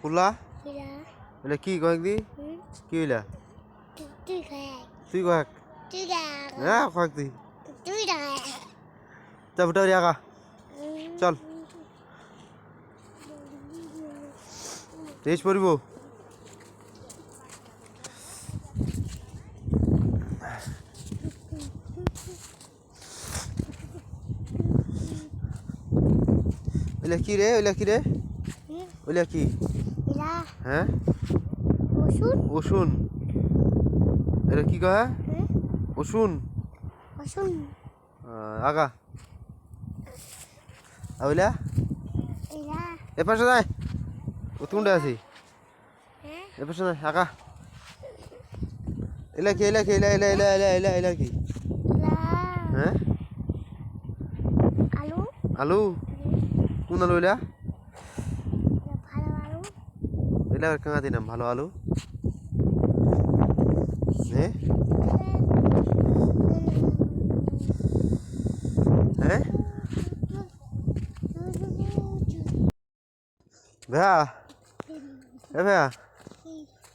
কুলা Kira. এটা কি কয়েক দি কি হইলা তুই কয়েক হ্যাঁ কয়েক দি তা ফুটারি আগা চল তেইশ পড়িব ওইলা কি রে ওইলা কি হ্যাঁ ওষুন এটা কি কয় ওষুন আগা ওইলা এ পাশে যায় ও তুমটা আছি এ পাশে যায় আগা এলা কি এলা কি হ্যাঁ আলু কোন আলু এলা এলা কাঙা দিলাম ভালো আলু হ্যাঁ হ্যাঁ ভাইয়া এ ভাইয়া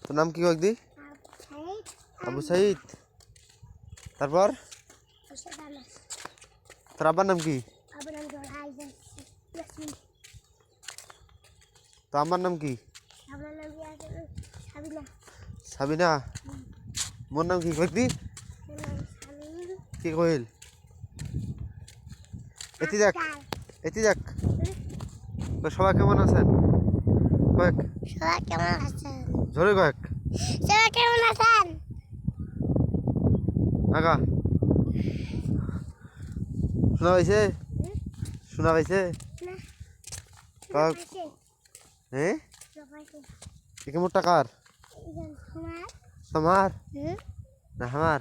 তোর নাম কি কয়েকদি আবু সাইদ তারপর তোর আব্বার নাম কি তো আমার নাম কি সাবিনা মোর নাম কি কয়েকদি কি কইল এতি যাক সবাই কেমন আছেন কয়েক ঝরে কয়েক আগা শোনা পাইছে হ্যাঁ একে মোট টাকার আমার না আমার